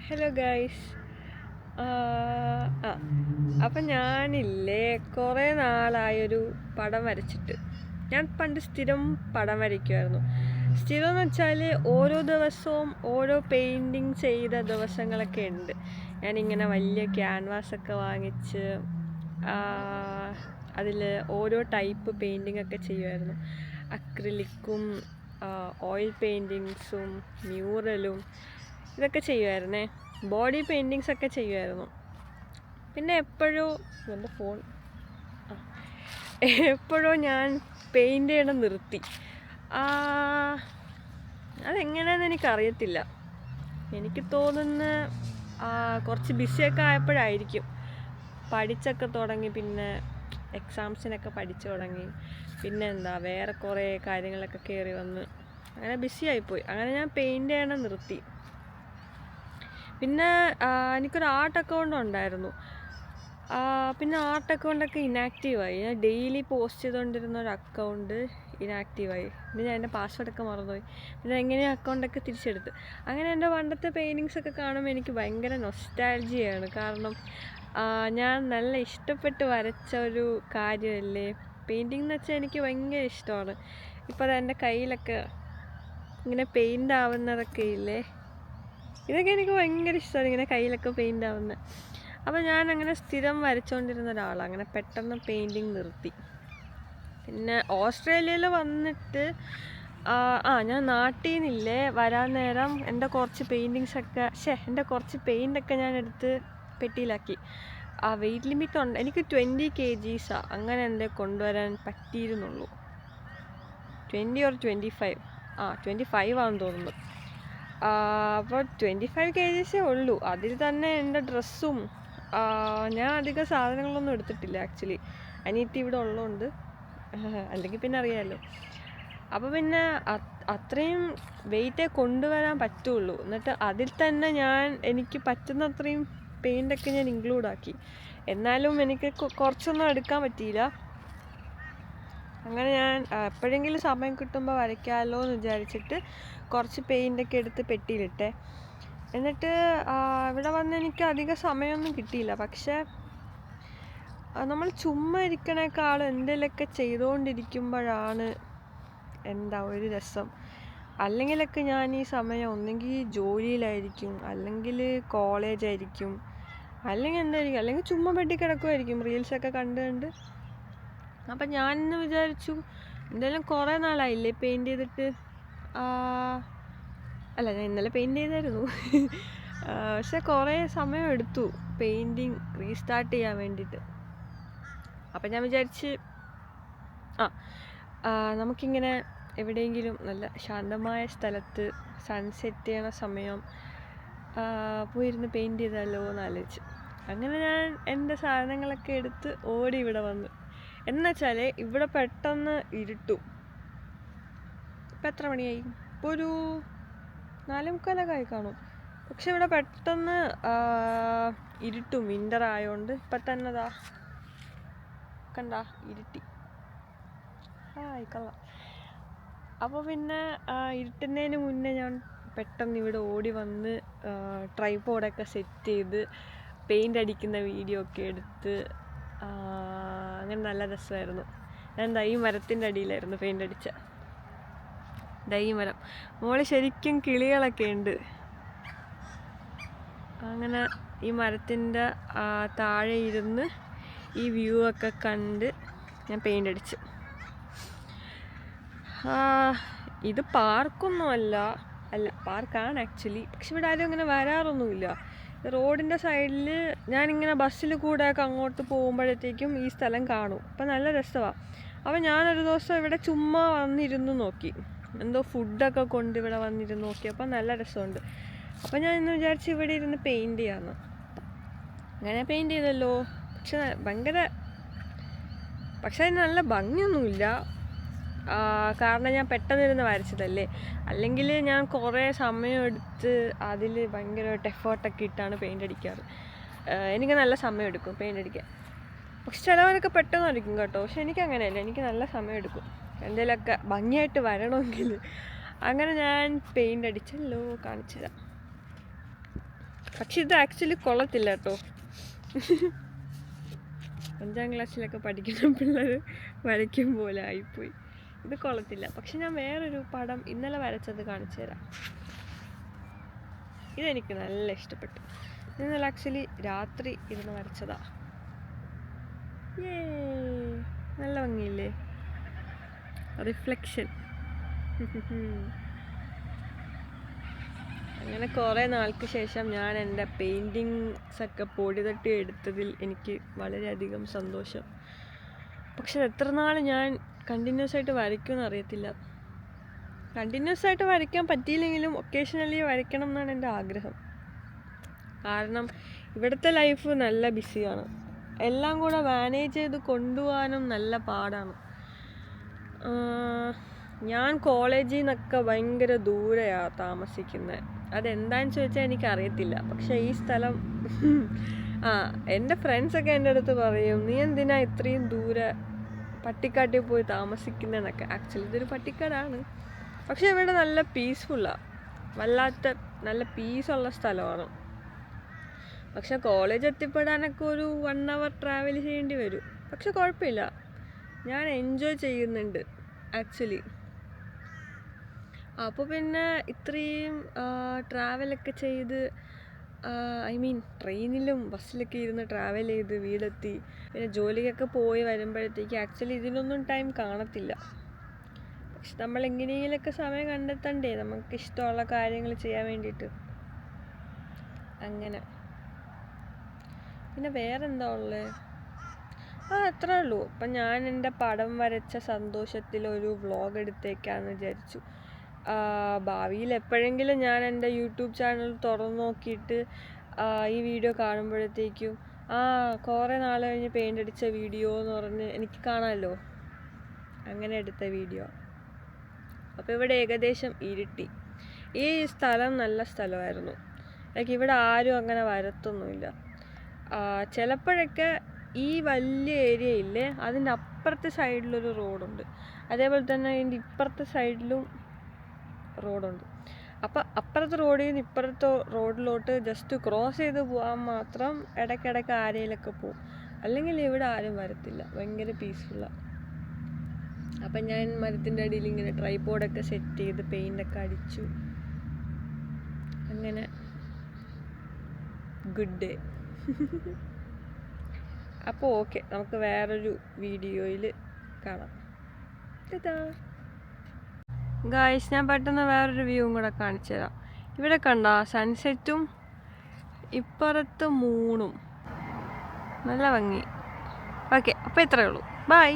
Hello guys. അപ്പം ഞാനില്ലേ കുറേ നാളായൊരു പടം വരച്ചിട്ട്. ഞാൻ പണ്ട് സ്ഥിരം പടം വരയ്ക്കുമായിരുന്നു. സ്ഥിരം എന്ന് വെച്ചാൽ ഓരോ ദിവസവും ഓരോ പെയിൻറ്റിങ് ചെയ്ത ദിവസങ്ങളൊക്കെ ഉണ്ട്. ഞാനിങ്ങനെ വലിയ ക്യാൻവാസൊക്കെ വാങ്ങിച്ച് അതിൽ ഓരോ ടൈപ്പ് പെയിൻറ്റിങ് ഒക്കെ ചെയ്യുമായിരുന്നു. അക്രിലിക്കും ഓയിൽ പെയിൻറ്റിങ്സും മ്യൂറലും ഇതൊക്കെ ചെയ്യുമായിരുന്നേ. ബോഡി പെയിൻറ്റിങ്സ് ഒക്കെ ചെയ്യുമായിരുന്നു. പിന്നെ എപ്പോഴോ ഞാൻ പെയിൻറ് ചെയ്യണം നിർത്തി. അതെങ്ങനെയാണെന്ന് എനിക്കറിയത്തില്ല. എനിക്ക് തോന്നുന്ന കുറച്ച് ബിസിയൊക്കെ ആയപ്പോഴായിരിക്കും. പഠിച്ചൊക്കെ തുടങ്ങി, പിന്നെ എക്സാംസിനൊക്കെ പഠിച്ചു തുടങ്ങി, പിന്നെ വേറെ കുറേ കാര്യങ്ങളൊക്കെ കയറി വന്ന് അങ്ങനെ ബിസി ആയിപ്പോയി. അങ്ങനെ ഞാൻ പെയിൻറ് ചെയ്യണം നിർത്തി. പിന്നെ എനിക്കൊരു ആർട്ട് അക്കൗണ്ട് ഉണ്ടായിരുന്നു. പിന്നെ ആർട്ട് അക്കൗണ്ടൊക്കെ ഇനാക്റ്റീവായി. ഞാൻ ഡെയിലി പോസ്റ്റ് ചെയ്തുകൊണ്ടിരുന്ന ഒരു അക്കൗണ്ട് ഇനാക്റ്റീവായി. പിന്നെ ഞാൻ എൻ്റെ പാസ്വേഡൊക്കെ മറന്നുപോയി. പിന്നെ എങ്ങനെയാണ് അക്കൗണ്ടൊക്കെ തിരിച്ചെടുത്ത്. അങ്ങനെ എൻ്റെ പണ്ടത്തെ പെയിൻറ്റിങ്സൊക്കെ കാണുമ്പോൾ എനിക്ക് ഭയങ്കര നൊസ്റ്റാൾജിയാണ്. കാരണം ഞാൻ നല്ല ഇഷ്ടപ്പെട്ട് വരച്ച ഒരു കാര്യമല്ലേ പെയിൻറ്റിങ് എന്ന് വെച്ചാൽ. എനിക്ക് ഭയങ്കര ഇഷ്ടമാണ്. ഇപ്പോൾ അത് എൻ്റെ കയ്യിലൊക്കെ ഇങ്ങനെ പെയിൻ്റ് ആവുന്നതൊക്കെ ഇല്ലേ, ഇതൊക്കെ എനിക്ക് ഭയങ്കര ഇഷ്ടമാണ്, ഇങ്ങനെ കയ്യിലൊക്കെ പെയിൻ്റ് ആവുന്നത്. അപ്പോൾ ഞാൻ അങ്ങനെ സ്ഥിരം വരച്ചുകൊണ്ടിരുന്ന ഒരാളാണ്. അങ്ങനെ പെട്ടെന്ന് പെയിൻറ്റിങ് നിർത്തി. പിന്നെ ഓസ്ട്രേലിയയിൽ വന്നിട്ട് ഞാൻ നാട്ടിൽ നിന്നില്ലേ വരാൻ നേരം എൻ്റെ കുറച്ച് പെയിൻ്റൊക്കെ ഞാൻ എടുത്ത് പെട്ടിയിലാക്കി. വെയിറ്റ് ലിമിറ്റ് ഉണ്ട്. എനിക്ക് 20 kgs അങ്ങനെ എന്തേ കൊണ്ടുവരാൻ പറ്റിയിരുന്നുള്ളൂ. 20 or 25 25 ആണെന്ന് തോന്നുന്നു. അപ്പോൾ 25 kgs ഉള്ളൂ. അതിൽ തന്നെ എൻ്റെ ഡ്രസ്സും ഞാൻ അധികം സാധനങ്ങളൊന്നും എടുത്തിട്ടില്ല ആക്ച്വലി. അനിയത്തി ഇവിടെ ഉള്ളതുകൊണ്ട്, അല്ലെങ്കിൽ പിന്നെ അറിയാമല്ലോ. അപ്പോൾ പിന്നെ അത്രയും വെയിറ്റേ കൊണ്ടുവരാൻ പറ്റുള്ളൂ. എന്നിട്ട് അതിൽ തന്നെ എനിക്ക് പറ്റുന്നത്രയും പെയിൻ്റൊക്കെ ഞാൻ ഇൻക്ലൂഡാക്കി. എന്നാലും എനിക്ക് കുറച്ചൊന്നും എടുക്കാൻ പറ്റിയില്ല. അങ്ങനെ ഞാൻ എപ്പോഴെങ്കിലും സമയം കിട്ടുമ്പോൾ വരയ്ക്കാമല്ലോ എന്ന് വിചാരിച്ചിട്ട് കുറച്ച് പെയിൻ്റൊക്കെ എടുത്ത് പെട്ടിയിലിട്ടെ. എന്നിട്ട് ഇവിടെ വന്ന് എനിക്ക് അധികം സമയമൊന്നും കിട്ടിയില്ല. പക്ഷേ നമ്മൾ ചുമ്മാ ഇരിക്കണേക്കാളും എന്തെങ്കിലുമൊക്കെ ചെയ്തുകൊണ്ടിരിക്കുമ്പോഴാണ് ഒരു രസം. അല്ലെങ്കിലൊക്കെ ഞാൻ ഈ സമയം ഒന്നെങ്കിൽ ജോലിയിലായിരിക്കും, അല്ലെങ്കിൽ കോളേജായിരിക്കും, അല്ലെങ്കിൽ ചുമ്മാ ബെഡിൽ കിടക്കുമായിരിക്കും റീൽസൊക്കെ കണ്ട്. അപ്പം ഞാനിന്ന് വിചാരിച്ചു, എന്തായാലും കുറേ നാളായില്ലേ പെയിൻറ് ചെയ്തിട്ട്. ഞാൻ ഇന്നലെ പെയിൻറ് ചെയ്തായിരുന്നു. പക്ഷെ കുറേ സമയം എടുത്തു പെയിൻറ്റിങ് റീസ്റ്റാർട്ട് ചെയ്യാൻ വേണ്ടിയിട്ട്. അപ്പം ഞാൻ വിചാരിച്ച് നമുക്കിങ്ങനെ എവിടെയെങ്കിലും നല്ല ശാന്തമായ സ്ഥലത്ത് സൺസെറ്റ് ചെയ്യണ സമയം പോയിരുന്ന് പെയിൻറ് ചെയ്താലോ എന്ന് ആലോചിച്ചു. അങ്ങനെ ഞാൻ എൻ്റെ സാധനങ്ങളൊക്കെ എടുത്ത് ഓടി ഇവിടെ വന്നു. എന്നുവെച്ചാൽ ഇവിടെ പെട്ടെന്ന് ഇരുട്ടും. ഇപ്പം എത്ര മണിയായി? ഇപ്പോൾ ഒരു 4:45 ആയി കാണും. പക്ഷെ ഇവിടെ പെട്ടെന്ന് ഇരുട്ടും. വിൻ്റർ ആയതുകൊണ്ട് ഇപ്പം തന്നെ കണ്ട ഇരുട്ടി. കൊള്ളാം. അപ്പോൾ പിന്നെ ഇരുട്ടുന്നതിന് മുന്നേ ഞാൻ പെട്ടെന്ന് ഇവിടെ ഓടി വന്ന് ട്രൈപോഡൊക്കെ സെറ്റ് ചെയ്ത് പെയിൻ്റ് അടിക്കുന്ന വീഡിയോ ഒക്കെ എടുത്ത് അങ്ങനെ നല്ല രസമായിരുന്നു. ഞാൻ ഈ മരത്തിൻ്റെ അടിയിലായിരുന്നു പെയിൻ്റ് അടിച്ച. ഈ മരം മോള് ശരിക്കും കിളികളൊക്കെ ഉണ്ട്. അങ്ങനെ ഈ മരത്തിൻ്റെ താഴെ ഇരുന്ന് ഈ വ്യൂ ഒക്കെ കണ്ട് ഞാൻ പെയിൻ്റ് അടിച്ചു. ഇത് പാർക്കൊന്നും അല്ല, പാർക്കാണ് ആക്ച്വലി. പക്ഷെ ഇവിടെ ആരും അങ്ങനെ വരാറൊന്നുമില്ല. റോഡിൻ്റെ സൈഡിൽ ഞാനിങ്ങനെ ബസ്സിൽ കൂടെ ഒക്കെ അങ്ങോട്ട് പോകുമ്പോഴത്തേക്കും ഈ സ്ഥലം കാണും. അപ്പം നല്ല രസമാണ്. അപ്പം ഞാനൊരു ദിവസം ഇവിടെ ചുമ്മാ വന്നിരുന്ന് നോക്കി, എന്തോ ഫുഡൊക്കെ കൊണ്ട് ഇവിടെ വന്നിരുന്ന് നോക്കി. അപ്പം നല്ല രസമുണ്ട്. അപ്പം ഞാൻ ഇന്ന് വിചാരിച്ച് ഇവിടെ ഇരുന്ന് പെയിൻറ് ചെയ്യാമെന്ന്. അങ്ങനെ പെയിൻറ് ചെയ്തല്ലോ. പക്ഷെ അതിന് നല്ല ഭംഗിയൊന്നുമില്ല. കാരണം ഞാൻ പെട്ടെന്നിരുന്ന് വരച്ചതല്ലേ. അല്ലെങ്കിൽ ഞാൻ കുറേ സമയമെടുത്ത് അതിൽ ഭയങ്കരമായിട്ട് എഫേർട്ടൊക്കെ ഇട്ടാണ് പെയിൻ്റ് അടിക്കാറ്. എനിക്ക് നല്ല സമയം എടുക്കും പെയിൻ്റ് അടിക്കാൻ. പക്ഷെ ചിലവരൊക്കെ പെട്ടെന്ന് അടിക്കും കേട്ടോ. പക്ഷെ എനിക്ക് അങ്ങനെയല്ല, എനിക്ക് നല്ല സമയം എടുക്കും എന്തെങ്കിലുമൊക്കെ ഭംഗിയായിട്ട് വരണമെങ്കിൽ. അങ്ങനെ ഞാൻ പെയിൻ്റ് അടിച്ചല്ലോ, കാണിച്ചു തരാം. പക്ഷെ ഇത് ആക്ച്വലി കൊള്ളത്തില്ല കേട്ടോ. 5ാം ക്ലാസ്സിലൊക്കെ പഠിക്കുന്ന പിള്ളേർ വരയ്ക്കും പോലെ ആയിപ്പോയി. ഇത് കൊള്ളത്തില്ല. പക്ഷെ ഞാൻ വേറൊരു പടം ഇന്നലെ വരച്ചത് കാണിച്ചു തരാം. ഇതെനിക്ക് നല്ല ഇഷ്ടപ്പെട്ടു. ഇന്നലെ ആക്ച്വലി രാത്രി ഇരുന്ന് വരച്ചതാ. നല്ല ഭംഗിയില്ലേ? റിഫ്ലക്ഷൻ. അങ്ങനെ കുറേ നാൾക്ക് ശേഷം ഞാൻ എൻ്റെ പെയിൻറ്റിങ്സൊക്കെ പൊടി തട്ടി എടുത്തതിൽ എനിക്ക് വളരെയധികം സന്തോഷം. പക്ഷെ എത്ര നാൾ ഞാൻ കണ്ടിന്യൂസ് ആയിട്ട് വരയ്ക്കുമെന്ന് അറിയത്തില്ല. കണ്ടിന്യൂസ് ആയിട്ട് വരയ്ക്കാൻ പറ്റിയില്ലെങ്കിലും ഒക്കേഷണലി വരയ്ക്കണം എന്നാണ് എൻ്റെ ആഗ്രഹം. കാരണം ഇവിടുത്തെ ലൈഫ് നല്ല ബിസിയാണ്. എല്ലാം കൂടെ മാനേജ് ചെയ്ത് കൊണ്ടുപോകാനും നല്ല പാടാണ്. ഞാൻ കോളേജിൽ നിന്നൊക്കെ ഭയങ്കര ദൂരെയാണ് താമസിക്കുന്നത്. അതെന്താണെന്ന് ചോദിച്ചാൽ എനിക്കറിയത്തില്ല. പക്ഷേ ഈ സ്ഥലം എൻ്റെ ഫ്രണ്ട്സൊക്കെ എൻ്റെ അടുത്ത് പറയും, നീ എന്തിനാ ഇത്രയും ദൂരെ പട്ടിക്കാട്ടിൽ പോയി താമസിക്കുന്നതെന്നൊക്കെ. ആക്ച്വലി ഇതൊരു പട്ടിക്കാടാണ്, പക്ഷെ ഇവിടെ നല്ല പീസ്ഫുള്ളാണ്. വല്ലാത്ത നല്ല പീസുള്ള സ്ഥലമാണ്. പക്ഷെ കോളേജ് എത്തിപ്പെടാനൊക്കെ ഒരു 1 hour ട്രാവൽ ചെയ്യേണ്ടി വരും. പക്ഷെ കുഴപ്പമില്ല, ഞാൻ എൻജോയ് ചെയ്യുന്നുണ്ട് ആക്ച്വലി. അപ്പോൾ പിന്നെ ഇത്രയും ട്രാവലൊക്കെ ചെയ്ത്, ഐ മീൻ ട്രെയിനിലും ബസ്സിലൊക്കെ ഇരുന്ന് ട്രാവൽ ചെയ്ത് വീടെത്തി, പിന്നെ ജോലിക്കൊക്കെ പോയി വരുമ്പോഴത്തേക്ക് ആക്ച്വലി ഇതിനൊന്നും ടൈം കാണത്തില്ല. പക്ഷെ നമ്മൾ എങ്ങനെയെങ്കിലുമൊക്കെ സമയം കണ്ടെത്തണ്ടേ നമുക്ക് ഇഷ്ടമുള്ള കാര്യങ്ങൾ ചെയ്യാൻ വേണ്ടിയിട്ട്. അങ്ങനെ പിന്നെ വേറെന്താ ഉള്ളത്? അത്രേ ഉള്ളൂ. അപ്പം ഞാൻ എൻ്റെ പടം വരച്ച സന്തോഷത്തിലൊരു വ്ളോഗ് എടുത്തേക്കാന്ന് വിചാരിച്ചു. ഭാവിയിൽ എപ്പോഴെങ്കിലും ഞാൻ എൻ്റെ യൂട്യൂബ് ചാനൽ തുറന്നു നോക്കിയിട്ട് ഈ വീഡിയോ കാണുമ്പോഴത്തേക്കും കുറേ നാൾ കഴിഞ്ഞ് പെയിൻ്റ് അടിച്ച വീഡിയോ എന്ന് പറഞ്ഞ് എനിക്ക് കാണാമല്ലോ. അങ്ങനെ എടുത്ത വീഡിയോ. അപ്പോൾ ഇവിടെ ഏകദേശം ഇരുട്ടി. ഈ സ്ഥലം നല്ല സ്ഥലമായിരുന്നു. ഇവിടെ ആരും അങ്ങനെ വരത്തൊന്നുമില്ല. ചിലപ്പോഴൊക്കെ ഈ വലിയ ഏരിയ ഇല്ലേ, അതിൻ്റെ അപ്പുറത്തെ സൈഡിലൊരു റോഡുണ്ട്. അതേപോലെ തന്നെ അതിൻ്റെ ഇപ്പുറത്തെ സൈഡിലും റോഡുണ്ട്. അപ്പം അപ്പുറത്തെ റോഡിൽ നിന്ന് ഇപ്പുറത്തെ റോഡിലോട്ട് ജസ്റ്റ് ക്രോസ് ചെയ്ത് പോകാൻ മാത്രം ഇടയ്ക്കിടയ്ക്ക് ആരെയിലൊക്കെ പോകും. അല്ലെങ്കിൽ ഇവിടെ ആരും വരത്തില്ല. ഭയങ്കര പീസ്ഫുള്ളാണ്. അപ്പം ഞാൻ മരത്തിൻ്റെ അടിയിൽ ഇങ്ങനെ ട്രൈപോഡൊക്കെ സെറ്റ് ചെയ്ത് പെയിൻ്റൊക്കെ അടിച്ചു. അങ്ങനെ ഗുഡ് ഡേ. അപ്പോൾ ഓക്കെ, നമുക്ക് വേറൊരു വീഡിയോയിൽ കാണാം. ഗായ്സ്, ഞാൻ പെട്ടെന്ന് വേറൊരു വ്യൂവും കൂടെ കാണിച്ചു തരാം. ഇവിടെ കണ്ട സൺസെറ്റും ഇപ്പുറത്ത് മൂണും നല്ല ഭംഗി. ഓക്കെ, അപ്പോൾ ഇത്രയേ ഉള്ളൂ. ബൈ.